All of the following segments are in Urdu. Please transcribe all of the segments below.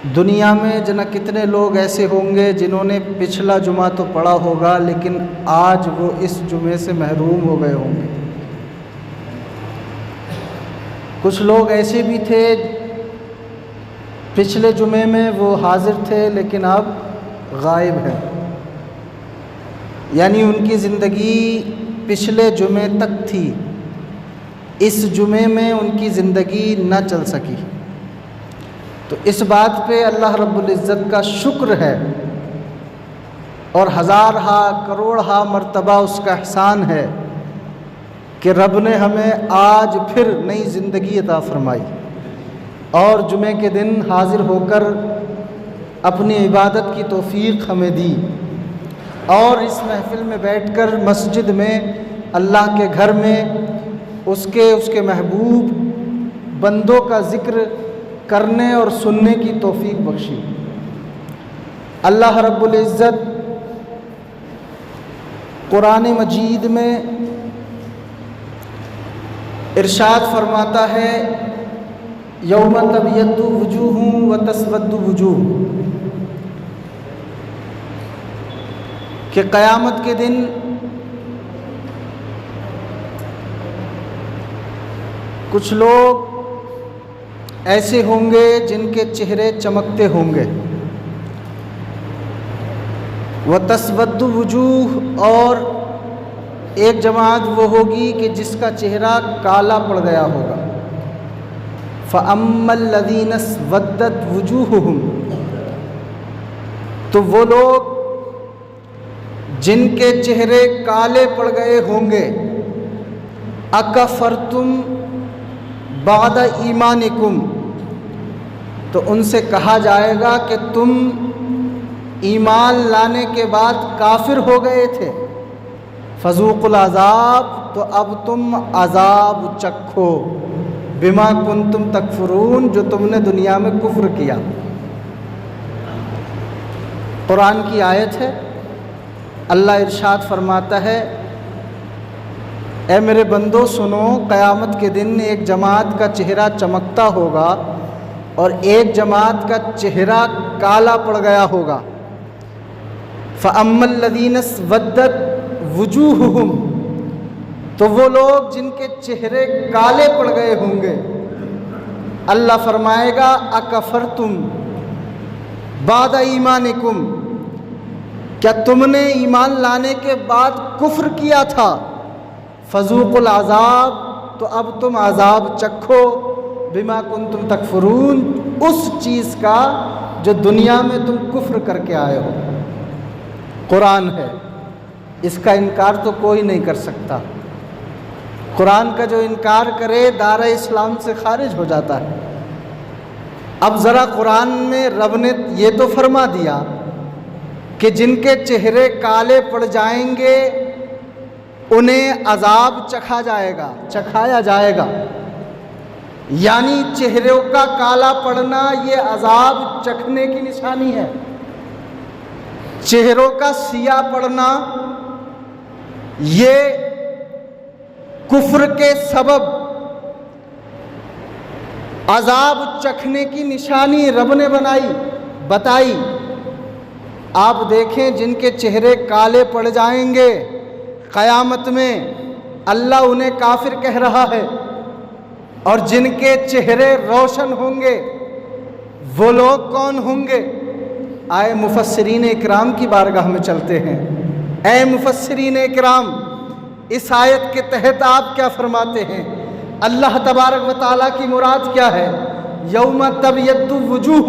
دنیا میں جنا کتنے لوگ ایسے ہوں گے جنہوں نے پچھلا جمعہ تو پڑھا ہوگا لیکن آج وہ اس جمعے سے محروم ہو گئے ہوں گے۔ کچھ لوگ ایسے بھی تھے پچھلے جمعے میں وہ حاضر تھے لیکن اب غائب ہیں، یعنی ان کی زندگی پچھلے جمعے تک تھی، اس جمعے میں ان کی زندگی نہ چل سکی۔ تو اس بات پہ اللہ رب العزت کا شکر ہے اور ہزارہا کروڑہا مرتبہ اس کا احسان ہے کہ رب نے ہمیں آج پھر نئی زندگی عطا فرمائی اور جمعے کے دن حاضر ہو کر اپنی عبادت کی توفیق ہمیں دی، اور اس محفل میں بیٹھ کر مسجد میں اللہ کے گھر میں اس کے محبوب بندوں کا ذکر کرنے اور سننے کی توفیق بخشی۔ اللہ رب العزت قرآن مجید میں ارشاد فرماتا ہے یوم تبیض وجوہ وتسود وجوہ، کہ قیامت کے دن کچھ لوگ ایسے ہوں گے جن کے چہرے چمکتے ہوں گے، وتسود وجوہ، اور ایک جماعت وہ ہوگی کہ جس کا چہرہ کالا پڑ گیا ہوگا۔ فَأَمَّا الَّذِينَ اسْوَدَّتْ وُجُوهُهُمْ، تو وہ لوگ جن کے چہرے کالے پڑ گئے ہوں گے، اکفرتم بعد ایمانکم، تو ان سے کہا جائے گا کہ تم ایمان لانے کے بعد کافر ہو گئے تھے، فذوقوا العذاب، تو اب تم عذاب چکھو، بما کنتم تکفرون، جو تم نے دنیا میں کفر کیا۔ قرآن کی آیت ہے، اللہ ارشاد فرماتا ہے اے میرے بندو سنو، قیامت کے دن ایک جماعت کا چہرہ چمکتا ہوگا اور ایک جماعت کا چہرہ کالا پڑ گیا ہوگا۔ فَأَمَّا الَّذِينَ اسْوَدَّتْ وُجُوهُهُمْ، تو وہ لوگ جن کے چہرے کالے پڑ گئے ہوں گے، اللہ فرمائے گا اکفرتم بعد ایمانکم، کیا تم نے ایمان لانے کے بعد کفر کیا تھا، فذوقوا العذاب، تو اب تم عذاب چکھو، بما کنتم تکفرون، اس چیز کا جو دنیا میں تم کفر کر کے آئے ہو۔ قرآن ہے، اس کا انکار تو کوئی نہیں کر سکتا۔ قرآن کا جو انکار کرے دائرہ اسلام سے خارج ہو جاتا ہے۔ اب ذرا قرآن میں رب نے یہ تو فرما دیا کہ جن کے چہرے کالے پڑ جائیں گے انہیں عذاب چکھایا جائے گا، یعنی چہروں کا کالا پڑنا یہ عذاب چکھنے کی نشانی ہے، چہروں کا سیاہ پڑنا یہ کفر کے سبب عذاب چکھنے کی نشانی رب نے بتائی۔ آپ دیکھیں جن کے چہرے کالے پڑ جائیں گے قیامت میں اللہ انہیں کافر کہہ رہا ہے، اور جن کے چہرے روشن ہوں گے وہ لوگ کون ہوں گے؟ آئے مفسرین اکرام کی بارگاہ میں چلتے ہیں۔ اے مفسرین اکرام، اس آیت کے تحت آپ کیا فرماتے ہیں؟ اللہ تبارک و تعالیٰ کی مراد کیا ہے؟ یوم تبیض وجوہ،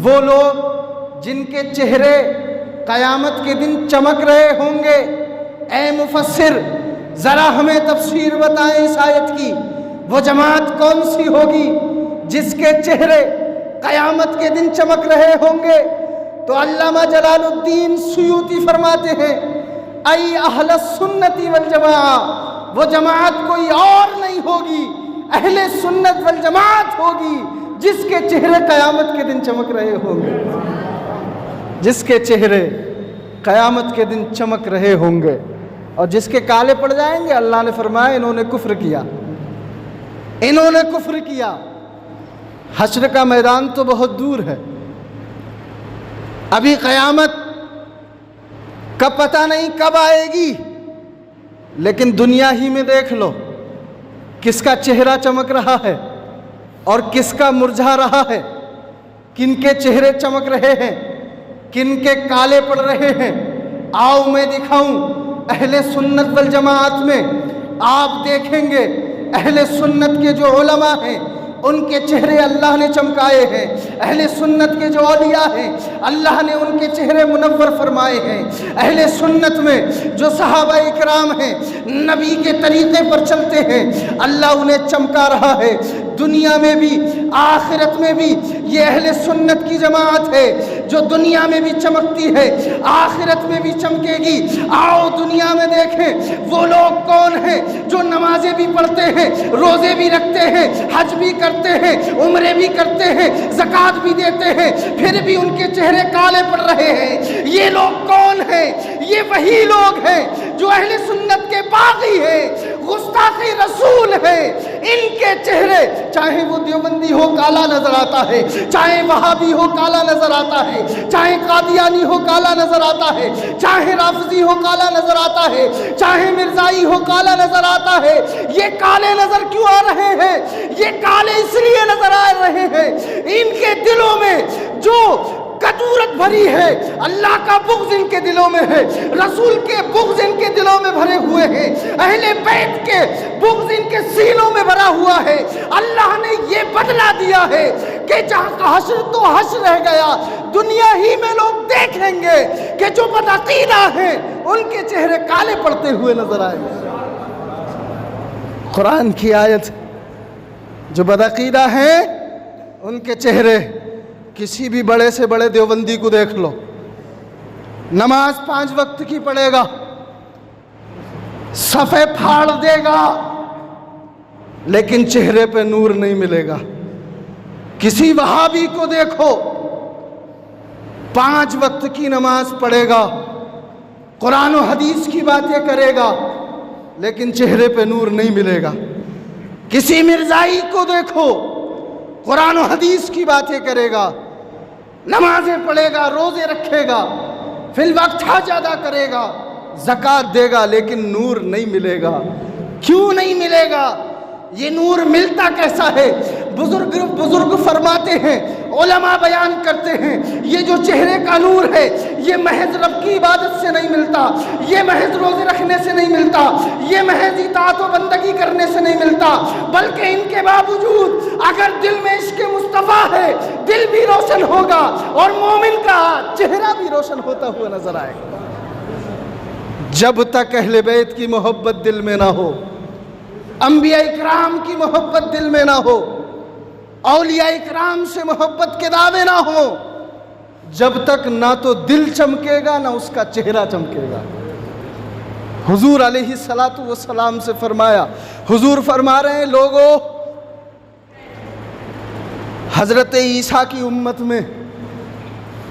وہ لوگ جن کے چہرے قیامت کے دن چمک رہے ہوں گے۔ اے مفسر ذرا ہمیں تفسیر بتائیں اس آیت کی، وہ جماعت کون سی ہوگی جس کے چہرے قیامت کے دن چمک رہے ہوں گے؟ تو علامہ جلال الدین سیوطی فرماتے ہیں ای اہل السنت والجماعہ، وہ جماعت کوئی اور نہیں ہوگی، اہل سنت والجماعت ہوگی جس کے چہرے قیامت کے دن چمک رہے ہوں گے، جس کے چہرے قیامت کے دن چمک رہے ہوں گے، اور جس کے کالے پڑ جائیں گے اللہ نے فرمایا انہوں نے کفر کیا۔ حشر کا میدان تو بہت دور ہے، ابھی قیامت کا پتہ نہیں کب آئے گی، لیکن دنیا ہی میں دیکھ لو کس کا چہرہ چمک رہا ہے اور کس کا مرجھا رہا ہے، کن کے چہرے چمک رہے ہیں، کن کے کالے پڑ رہے ہیں۔ آؤ میں دکھاؤں، اہل سنت والجماعت میں آپ دیکھیں گے اہل سنت کے جو علماء ہیں ان کے چہرے اللہ نے چمکائے ہیں، اہل سنت کے جو اولیاء ہیں اللہ نے ان کے چہرے منور فرمائے ہیں، اہل سنت میں جو صحابہ اکرام ہیں نبی کے طریقے پر چلتے ہیں اللہ انہیں چمکا رہا ہے، دنیا میں بھی آخرت میں بھی۔ یہ اہل سنت کی جماعت ہے جو دنیا میں بھی چمکتی ہے آخرت میں بھی چمکے گی۔ آؤ دنیا میں دیکھیں وہ لوگ کون ہیں جو نمازیں بھی پڑھتے ہیں، روزے بھی رکھتے ہیں، حج بھی کرتے ہیں، عمرے بھی کرتے ہیں، زکوٰۃ بھی دیتے ہیں، پھر بھی ان کے چہرے کالے پڑ رہے ہیں۔ یہ لوگ کون ہیں؟ یہ وہی لوگ ہیں جو اہل سنت کے باغی ہیں، گستاخی رسول ہیں۔ ان کے چہرے چاہے وہ دیوبندی ہو کالا نظر آتا ہے، چاہے وہابی ہو کالا نظر آتا ہے، چاہے قادیانی ہو کالا نظر آتا ہے، چاہے رافضی ہو کالا نظر آتا ہے، چاہے مرزائی ہو کالا نظر آتا ہے۔ یہ کالے نظر کیوں آ رہے ہیں؟ یہ کالے اس لیے نظر آ رہے ہیں ان کے دلوں میں جو کدورت بھری ہے، اللہ کا بغض ان کے دلوں میں ہے، رسول کے بغض ان کے دلوں میں بھرے ہوئے ہیں، اہل بیت کے بغض ان کے سینوں میں بھرا ہوا ہے۔ اللہ نے یہ بدلہ دیا ہے کہ جہاں کا حشر تو حشر رہ گیا، دنیا ہی میں لوگ دیکھیں گے کہ جو بدعقیدہ ہیں ان کے چہرے کالے پڑتے ہوئے نظر آئیں گے۔ قرآن کی آیت، جو بدعقیدہ ہیں ان کے چہرے، کسی بھی بڑے سے بڑے دیوبندی کو دیکھ لو، نماز 5 وقت کی پڑھے گا، صفے پھاڑ دے گا، لیکن چہرے پہ نور نہیں ملے گا۔ کسی وہابی کو دیکھو 5 وقت کی نماز پڑھے گا، قرآن و حدیث کی باتیں کرے گا، لیکن چہرے پہ نور نہیں ملے گا۔ کسی مرزائی کو دیکھو قرآن و حدیث کی باتیں کرے گا، نمازیں پڑھے گا، روزے رکھے گا، فی الوقت حج ادا کرے گا، زکوٰۃ دے گا، لیکن نور نہیں ملے گا۔ کیوں نہیں ملے گا؟ یہ نور ملتا کیسا ہے؟ بزرگ فرماتے ہیں، علماء بیان کرتے ہیں، یہ جو چہرے کا نور ہے یہ محض رب کی عبادت سے نہیں ملتا، یہ محض روزے رکھنے سے نہیں ملتا، یہ محض اطاعت و بندگی کرنے سے نہیں ملتا، بلکہ ان کے باوجود اگر دل میں عشق مصطفیٰ ہے دل بھی روشن ہوگا اور مومن کا چہرہ بھی روشن ہوتا ہوا نظر آئے گا۔ جب تک اہل بیت کی محبت دل میں نہ ہو، انبیاء اکرام کی محبت دل میں نہ ہو، اولیاء اکرام سے محبت کے دعوے نہ ہو، جب تک نہ تو دل چمکے گا نہ اس کا چہرہ چمکے گا۔ حضور علیہ الصلاۃ والسلام سے فرمایا، حضور فرما رہے ہیں لوگوں، حضرت عیسیٰ کی امت میں،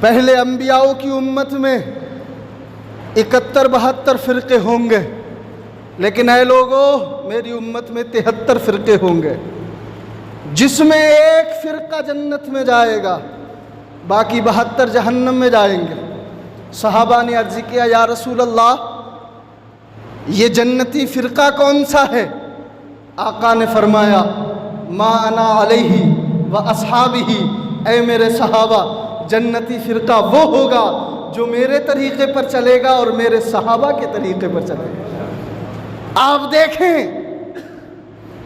پہلے انبیاء کی امت میں 71-72 فرقے ہوں گے، لیکن اے لوگوں میری امت میں 73 فرقے ہوں گے، جس میں ایک فرقہ جنت میں جائے گا، باقی 72 جہنم میں جائیں گے۔ صحابہ نے عرض کیا یا رسول اللہ یہ جنتی فرقہ کون سا ہے؟ آقا نے فرمایا ما انا علیہ و اصحابہ، اے میرے صحابہ جنتی فرقہ وہ ہوگا جو میرے طریقے پر چلے گا اور میرے صحابہ کے طریقے پر چلے گا۔ آپ دیکھیں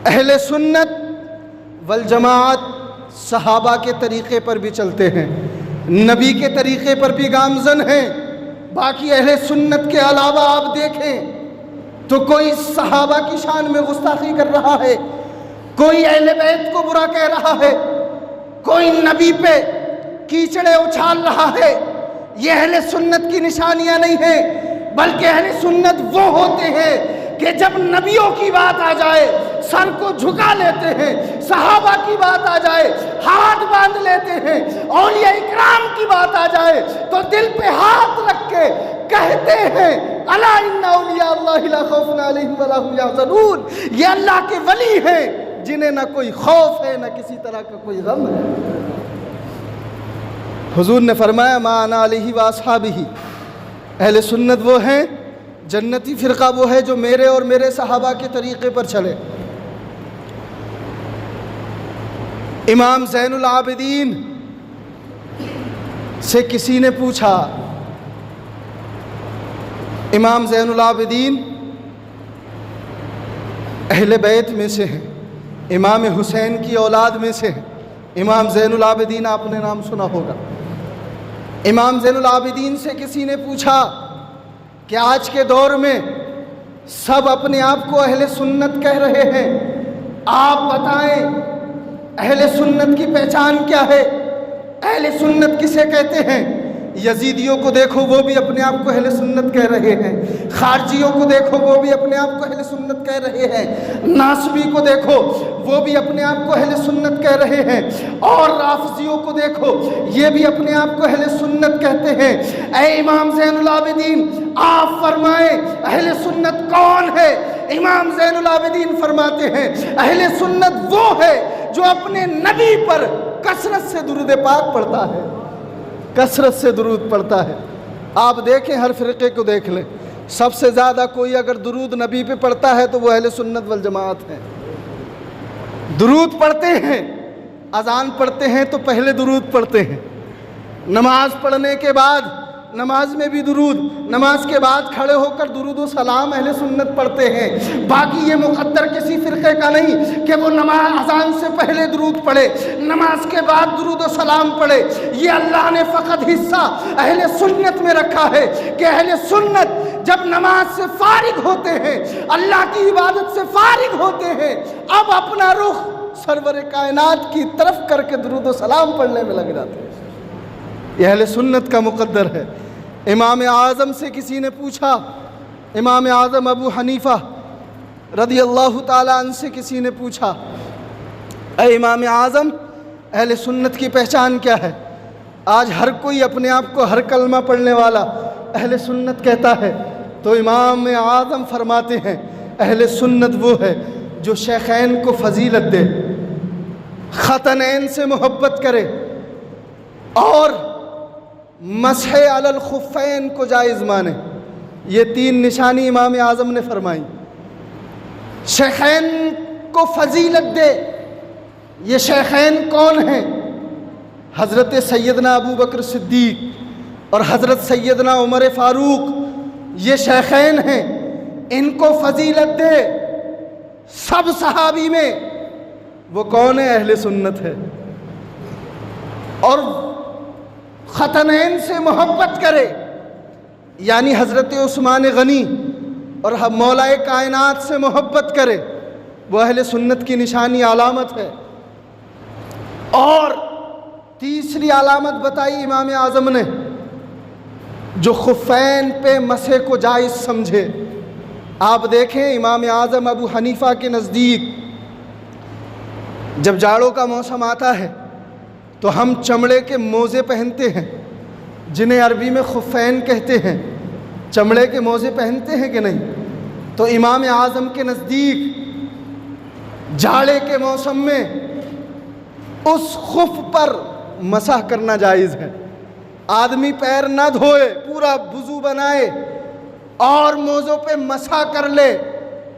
اہل سنت والجماعت صحابہ کے طریقے پر بھی چلتے ہیں، نبی کے طریقے پر بھی گامزن ہیں۔ باقی اہل سنت کے علاوہ آپ دیکھیں تو کوئی صحابہ کی شان میں گستاخی کر رہا ہے، کوئی اہل بیت کو برا کہہ رہا ہے، کوئی نبی پہ کیچڑے اچھال رہا ہے۔ یہ اہل سنت کی نشانیاں نہیں ہیں، بلکہ اہل سنت وہ ہوتے ہیں کہ جب نبیوں کی بات آ جائے سر کو جھکا لیتے ہیں، صحابہ کی بات آ جائے ہاتھ باندھ لیتے ہیں، اولیاء اکرام کی بات آ جائے تو دل پہ ہاتھ رکھ کے کہتے ہیں الا ان اولیاء اللہ لا خوف علیہم ولا هم یحزنون، یہ اللہ کے ولی ہیں جنہیں نہ کوئی خوف ہے نہ کسی طرح کا کوئی غم ہے۔ حضور نے فرمایا ما انا علیہ و اصحابہ، اہل سنت وہ ہیں، جنتی فرقہ وہ ہے جو میرے اور میرے صحابہ کے طریقے پر چلے۔ امام زین العابدین سے کسی نے پوچھا، امام زین العابدین اہل بیت میں سے ہیں، امام حسین کی اولاد میں سے ہیں۔ امام زین العابدین آپ نے نام سنا ہوگا۔ امام زین العابدین سے کسی نے پوچھا کہ آج کے دور میں سب اپنے آپ کو اہل سنت کہہ رہے ہیں، آپ بتائیں اہل سنت کی پہچان کیا ہے؟ اہل سنت کسے کہتے ہیں؟ یزیدیوں کو دیکھو وہ بھی اپنے آپ کو اہل سنت کہہ رہے ہیں، خارجیوں کو دیکھو وہ بھی اپنے آپ کو اہل سنت کہہ رہے ہیں، ناصبی کو دیکھو وہ بھی اپنے آپ کو اہل سنت کہہ رہے ہیں، اور رافضیوں کو دیکھو یہ بھی اپنے آپ کو اہل سنت کہتے ہیں۔ اے امام زین العابدین آپ فرمائیں اہل سنت کون ہے؟ امام زین العابدین فرماتے ہیں اہل سنت وہ ہے جو اپنے نبی پر کثرت سے درود پاک پڑھتا ہے، کثرت سے درود پڑھتا ہے۔ آپ دیکھیں ہر فرقے کو دیکھ لیں، سب سے زیادہ کوئی اگر درود نبی پہ پڑھتا ہے تو وہ اہل سنت والجماعت ہے۔ درود پڑھتے ہیں، اذان پڑھتے ہیں تو پہلے درود پڑھتے ہیں، نماز پڑھنے کے بعد نماز میں بھی درود، نماز کے بعد کھڑے ہو کر درود و سلام اہل سنت پڑھتے ہیں۔ باقی یہ مقدر کسی فرقے کا نہیں کہ وہ نماز اذان سے پہلے درود پڑھے، نماز کے بعد درود و سلام پڑھے۔ یہ اللہ نے فقط حصہ اہل سنت میں رکھا ہے کہ اہل سنت جب نماز سے فارغ ہوتے ہیں، اللہ کی عبادت سے فارغ ہوتے ہیں، اب اپنا رخ سرور کائنات کی طرف کر کے درود و سلام پڑھنے میں لگ جاتے ہیں۔ یہ اہل سنت کا مقدر ہے۔ امام اعظم سے کسی نے پوچھا، امام اعظم ابو حنیفہ رضی اللہ تعالیٰ عنہ سے کسی نے پوچھا اے امام اعظم اہل سنت کی پہچان کیا ہے؟ آج ہر کوئی اپنے آپ کو ہر کلمہ پڑھنے والا اہل سنت کہتا ہے، تو امام اعظم فرماتے ہیں اہل سنت وہ ہے جو شیخین کو فضیلت دے، ختنین سے محبت کرے اور مسح علی الخفین کو جائز مانے۔ یہ تین نشانی امام اعظم نے فرمائی۔ شیخین کو فضیلت دے، یہ شیخین کون ہیں؟ حضرت سیدنا ابو بکر صدیق اور حضرت سیدنا عمر فاروق، یہ شیخین ہیں، ان کو فضیلت دے۔ سب صحابی میں وہ کون ہے؟ اہل سنت ہے۔ اور ختنین سے محبت کرے، یعنی حضرت عثمان غنی اور مولا کائنات سے محبت کرے، وہ اہل سنت کی نشانی علامت ہے۔ اور تیسری علامت بتائی امام اعظم نے، جو خفین پہ مسح کو جائز سمجھے۔ آپ دیکھیں امام اعظم ابو حنیفہ کے نزدیک جب جاڑوں کا موسم آتا ہے تو ہم چمڑے کے موزے پہنتے ہیں، جنہیں عربی میں خفین کہتے ہیں۔ چمڑے کے موزے پہنتے ہیں کہ نہیں؟ تو امام اعظم کے نزدیک جاڑے کے موسم میں اس خف پر مسح کرنا جائز ہے۔ آدمی پیر نہ دھوئے، پورا وضو بنائے اور موزوں پہ مسح کر لے،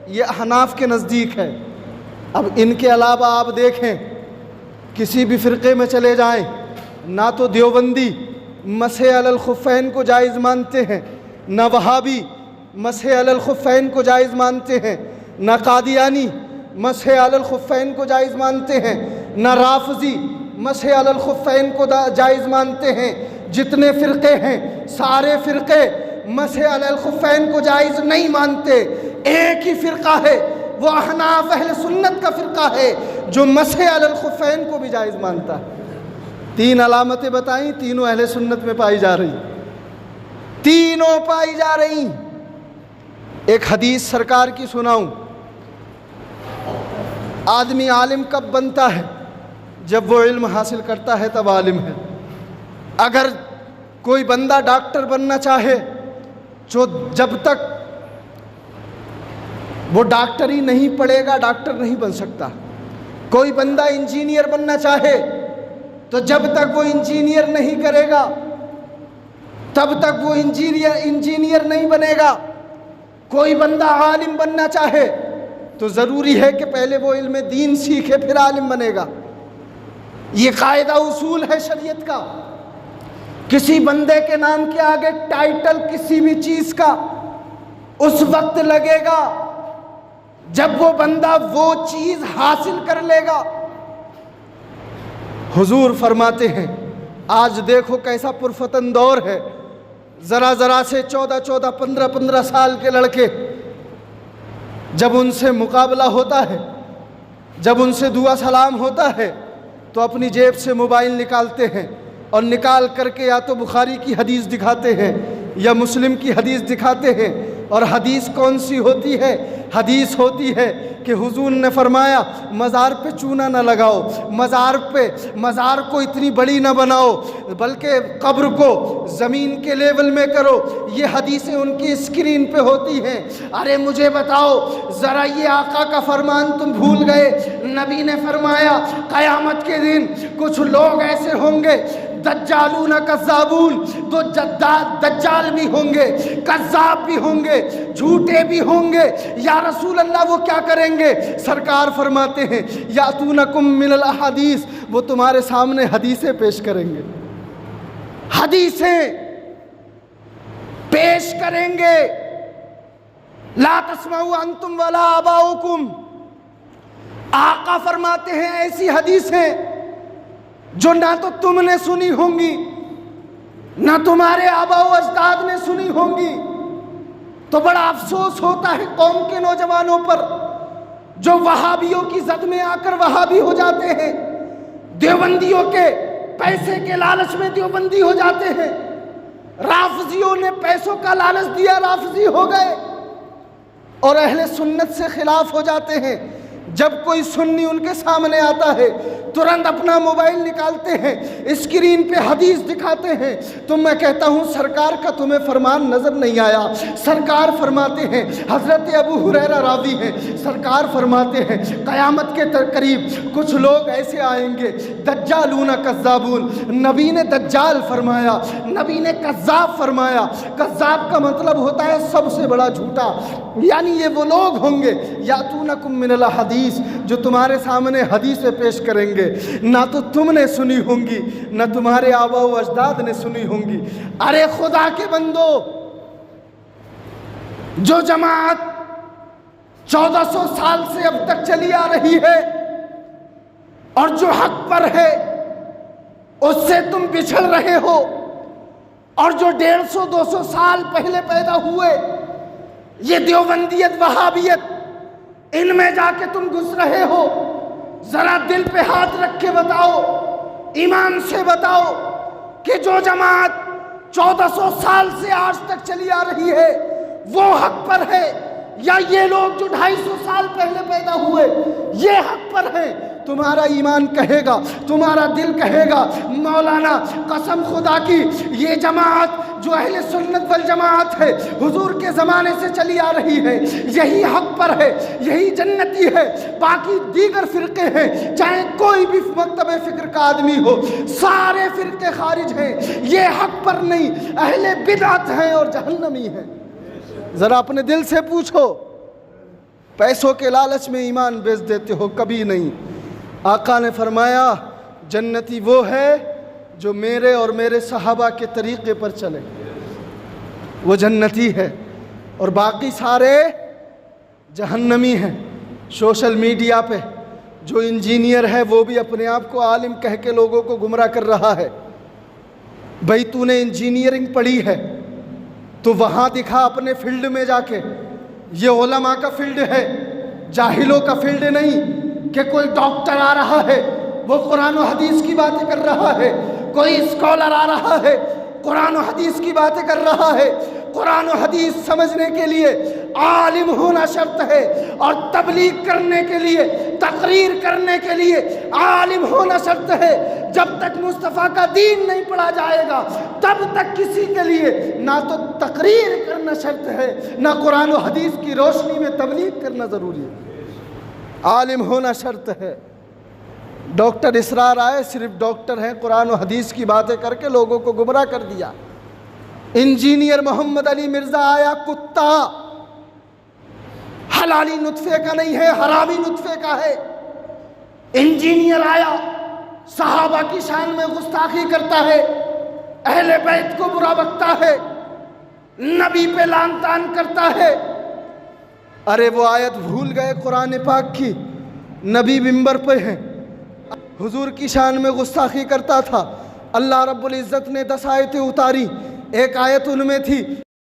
یہ احناف کے نزدیک ہے۔ اب ان کے علاوہ آپ دیکھیں کسی بھی فرقے میں چلے جائیں، نہ تو دیوبندی مسح علی الخفین کو جائز مانتے ہیں، نہ وہابی مسح علی الخفین کو جائز مانتے ہیں، نہ قادیانی مسح علی الخفین کو جائز مانتے ہیں، نہ رافضی مسح علی الخفین کو جائز مانتے ہیں۔ جتنے فرقے ہیں سارے فرقے مسح علی الخفین کو جائز نہیں مانتے۔ ایک ہی فرقہ ہے، وہ احناف اہل سنت کا فرقہ ہے جو مسح علی الخفین کو بھی جائز مانتا ہے۔ تین علامتیں بتائیں، تینوں اہل سنت میں پائی جا رہی، تینوں پائی جا رہی۔ ایک حدیث سرکار کی سناؤں، آدمی عالم کب بنتا ہے؟ جب وہ علم حاصل کرتا ہے تب عالم ہے۔ اگر کوئی بندہ ڈاکٹر بننا چاہے، جو جب تک وہ ڈاکٹری نہیں پڑھے گا ڈاکٹر نہیں بن سکتا۔ کوئی بندہ انجینئر بننا چاہے تو جب تک وہ انجینئر نہیں کرے گا تب تک وہ انجینئر نہیں بنے گا۔ کوئی بندہ عالم بننا چاہے تو ضروری ہے کہ پہلے وہ علم دین سیکھے پھر عالم بنے گا۔ یہ قاعدہ اصول ہے شریعت کا۔ کسی بندے کے نام کے آگے ٹائٹل کسی بھی چیز کا اس وقت لگے گا جب وہ بندہ وہ چیز حاصل کر لے گا۔ حضور فرماتے ہیں آج دیکھو کیسا پرفتن دور ہے، ذرا ذرا سے 14 15 سال کے لڑکے جب ان سے مقابلہ ہوتا ہے، جب ان سے دعا سلام ہوتا ہے تو اپنی جیب سے موبائل نکالتے ہیں اور نکال کر کے یا تو بخاری کی حدیث دکھاتے ہیں یا مسلم کی حدیث دکھاتے ہیں۔ اور حدیث کون سی ہوتی ہے؟ حدیث ہوتی ہے کہ حضور نے فرمایا مزار پہ چونا نہ لگاؤ، مزار کو اتنی بڑی نہ بناؤ، بلکہ قبر کو زمین کے لیول میں کرو۔ یہ حدیثیں ان کی اسکرین پہ ہوتی ہیں۔ ارے مجھے بتاؤ ذرا، یہ آقا کا فرمان تم بھول گئے؟ نبی نے فرمایا قیامت کے دن کچھ لوگ ایسے ہوں گے دجالون کذابون، تو دجال بھی ہوں گے، کذاب بھی ہوں گے، جھوٹے بھی ہوں گے۔ یا رسول اللہ وہ کیا کریں گے؟ سرکار فرماتے ہیں یاتونکم من الاحادیث، وہ تمہارے سامنے حدیثیں پیش کریں گے، حدیثیں پیش کریں گے۔ لا تسمعوا انتم ولا آباؤکم، آقا فرماتے ہیں ایسی حدیثیں جو نہ تو تم نے سنی ہوں گی نہ تمہارے آبا و اجداد نے سنی ہوں گی۔ تو بڑا افسوس ہوتا ہے قوم کے نوجوانوں پر جو وہابیوں کی زد میں آ کر وہابی ہو جاتے ہیں، دیوبندیوں کے پیسے کے لالچ میں دیوبندی ہو جاتے ہیں، رافضیوں نے پیسوں کا لالچ دیا رافضی ہو گئے، اور اہل سنت سے خلاف ہو جاتے ہیں۔ جب کوئی سنی ان کے سامنے آتا ہے ترنت اپنا موبائل نکالتے ہیں، اسکرین پہ حدیث دکھاتے ہیں۔ تو میں کہتا ہوں سرکار کا تمہیں فرمان نظر نہیں آیا؟ سرکار فرماتے ہیں، حضرت ابو ہریرہ راوی ہیں، سرکار فرماتے ہیں قیامت کے قریب کچھ لوگ ایسے آئیں گے دجالون کذابون۔ نبی نے دجال فرمایا، نبی نے کذاب فرمایا۔ کذاب کا مطلب ہوتا ہے سب سے بڑا جھوٹا، یعنی یہ وہ لوگ ہوں گے یاتونکم من الحدیث، جو تمہارے سامنے حدیثیں پیش کریں گے، نہ تو تم نے سنی ہوں گی نہ تمہارے آبا و اجداد نے سنی ہوں گی۔ ارے خدا کے بندو، جو جماعت 1400 سال سے اب تک چلی آ رہی ہے اور جو حق پر ہے اس سے تم بچھڑ رہے ہو، اور جو 150-200 سال پہلے پیدا ہوئے یہ دیوبندیت وہابیت، ان میں جا کے تم گھس رہے ہو۔ ذرا دل پہ ہاتھ رکھ کے بتاؤ، ایمان سے بتاؤ کہ جو جماعت 1400 سال سے آج تک چلی آ رہی ہے وہ حق پر ہے، یا یہ لوگ جو 250 سال پہلے پیدا ہوئے یہ حق پر ہیں؟ تمہارا ایمان کہے گا، تمہارا دل کہے گا مولانا قسم خدا کی یہ جماعت جو اہل سنت والجماعت ہے حضور کے زمانے سے چلی آ رہی ہے یہی حق پر ہے، یہی جنتی ہے۔ باقی دیگر فرقے ہیں، چاہے کوئی بھی مکتب فکر کا آدمی ہو، سارے فرقے خارج ہیں، یہ حق پر نہیں، اہل بدعت ہیں اور جہنمی ہیں۔ ذرا اپنے دل سے پوچھو، پیسوں کے لالچ میں ایمان بیچ دیتے ہو؟ کبھی نہیں۔ آقا نے فرمایا جنتی وہ ہے جو میرے اور میرے صحابہ کے طریقے پر چلے، وہ جنتی ہے، اور باقی سارے جہنمی ہیں۔ سوشل میڈیا پہ جو انجینئر ہے وہ بھی اپنے آپ کو عالم کہہ کے لوگوں کو گمراہ کر رہا ہے۔ بھئی تو نے انجینئرنگ پڑھی ہے تو وہاں دکھا اپنے فیلڈ میں جا کے، یہ علماء کا فیلڈ ہے، جاہلوں کا فیلڈ نہیں کہ کوئی ڈاکٹر آ رہا ہے وہ قرآن و حدیث کی باتیں کر رہا ہے، کوئی اسکالر آ رہا ہے قرآن و حدیث کی باتیں کر رہا ہے۔ قرآن و حدیث سمجھنے کے لیے عالم ہونا شرط ہے، اور تبلیغ کرنے کے لیے، تقریر کرنے کے لیے عالم ہونا شرط ہے۔ جب تک مصطفیٰ کا دین نہیں پڑھا جائے گا تب تک کسی کے لیے نہ تو تقریر کرنا شرط ہے نہ قرآن و حدیث کی روشنی میں تبلیغ کرنا ضروری ہے۔ عالم ہونا شرط ہے۔ ڈاکٹر اسرار آئے، صرف ڈاکٹر ہیں، قرآن و حدیث کی باتیں کر کے لوگوں کو گمراہ کر دیا۔ انجینئر محمد علی مرزا آیا، کتا، حلالی نطفے کا نہیں ہے، حرامی نطفے کا ہے۔ انجینئر آیا، صحابہ کی شان میں گستاخی کرتا ہے، اہل بیت کو برا بکتا ہے، نبی پہ لعن طعن کرتا ہے۔ ارے وہ آیت بھول گئے قرآن پاک کی، نبی منبر پہ ہیں، حضور کی شان میں گستاخی کرتا تھا۔ اللہ رب العزت نے 10 آیتیں اتاری، ایک آیت ان میں تھی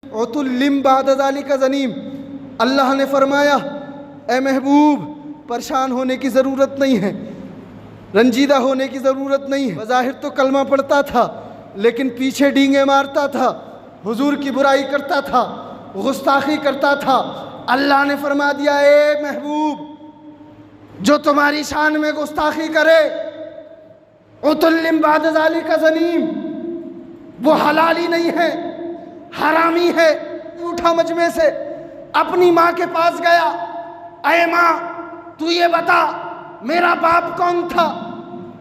عُتُلٍّ بَعْدَ ذَلِكَ زَنِيمٍ۔ اللہ نے فرمایا اے محبوب پریشان ہونے کی ضرورت نہیں ہے، رنجیدہ ہونے کی ضرورت نہیں ہے۔ بظاہر تو کلمہ پڑھتا تھا لیکن پیچھے ڈینگے مارتا تھا، حضور کی برائی کرتا تھا، گستاخی کرتا تھا۔ اللہ نے فرما دیا اے محبوب جو تمہاری شان میں گستاخی کرے، عُتُلٍّ بَعْدَ ذَلِكَ زَنِيمٍ، وہ حلالی نہیں ہے، حرامی ہے۔ اٹھا مجمع سے، اپنی ماں کے پاس گیا، اے ماں تو یہ بتا میرا باپ کون تھا؟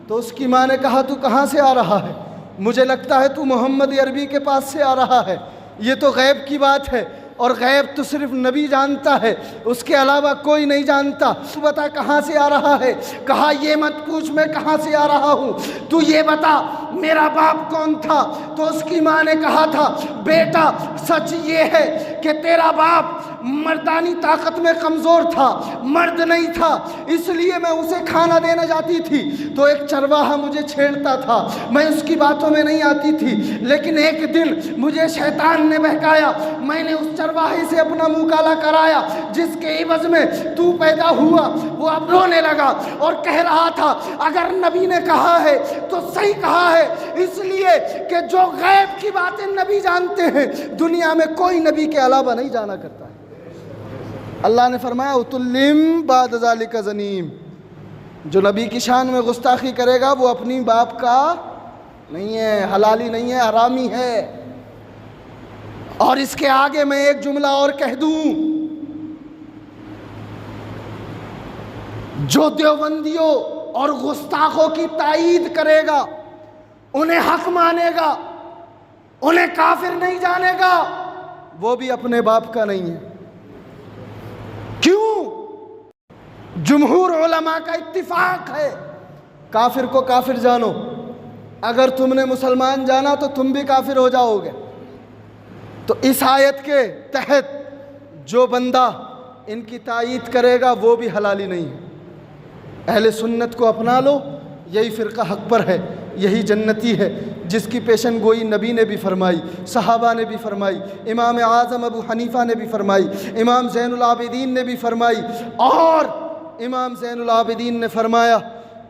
تو اس کی ماں نے کہا تو کہاں سے آ رہا ہے؟ مجھے لگتا ہے تو محمد عربی کے پاس سے آ رہا ہے، یہ تو غیب کی بات ہے، اور غیب تو صرف نبی جانتا ہے، اس کے علاوہ کوئی نہیں جانتا۔ تو بتا کہاں سے آ رہا ہے؟ کہا یہ مت پوچھ میں کہاں سے آ رہا ہوں، تو یہ بتا میرا باپ کون تھا؟ تو اس کی ماں نے کہا تھا بیٹا سچ یہ ہے کہ تیرا باپ مردانی طاقت میں کمزور تھا، مرد نہیں تھا، اس لیے میں اسے کھانا دینا جاتی تھی تو ایک چرواہا مجھے چھیڑتا تھا، میں اس کی باتوں میں نہیں آتی تھی، لیکن ایک دن مجھے شیطان نے بہکایا، میں نے اس چرواہے سے اپنا منہ کالا کرایا، جس کے عوض میں تو پیدا ہوا۔ وہ اب رونے لگا اور کہہ رہا تھا اگر نبی نے کہا ہے تو صحیح کہا ہے، اس لیے کہ جو غیب کی باتیں نبی جانتے ہیں دنیا میں کوئی نبی کے علاوہ نہیں جانا کرتا ہے۔ اللہ نے فرمایا عُتُلٍّ بَعْدَ ذَلِكَ زَنِيمٍ، جو نبی کی شان میں گستاخی کرے گا وہ اپنی باپ کا نہیں ہے، حلالی نہیں ہے، حرامی ہے۔ اور اس کے آگے میں ایک جملہ اور کہہ دوں، جو دیوبندیوں اور گستاخوں کی تائید کرے گا، انہیں حق مانے گا، انہیں کافر نہیں جانے گا، وہ بھی اپنے باپ کا نہیں ہے۔ کیوں؟ جمہور علماء کا اتفاق ہے کافر کو کافر جانو، اگر تم نے مسلمان جانا تو تم بھی کافر ہو جاؤ گے۔ تو اس آیت کے تحت جو بندہ ان کی تائید کرے گا وہ بھی حلالی نہیں ہے۔ اہل سنت کو اپنا لو، یہی فرقہ حق پر ہے، یہی جنتی ہے، جس کی پیشن گوئی نبی نے بھی فرمائی، صحابہ نے بھی فرمائی، امام اعظم ابو حنیفہ نے بھی فرمائی، امام زین العابدین نے بھی فرمائی، اور امام زین العابدین نے فرمایا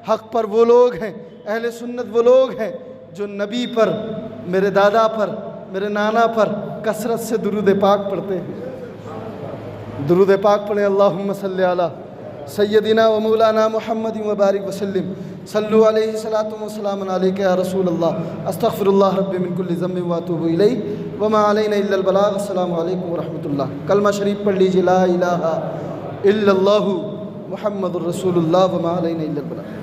حق پر وہ لوگ ہیں، اہل سنت وہ لوگ ہیں جو نبی پر، میرے دادا پر، میرے نانا پر کثرت سے درود پاک پڑھتے ہیں۔ درود پاک پڑھیں، اللہم صلی علی سیدنا و مولانا محمد و بارک وسلم، صلو علیہ الصلاۃ والسلام علیک یا رسول اللہ، استغفر اللہ رب من کل ذنب واتوب الیہ وما علینا الا البلاغ۔ السلام علیکم ورحمۃ اللہ۔ کلمہ شریف پڑھ لیجیے، لا الہ الا اللہ محمد الرسول اللہ وما علینا الا البلاغ۔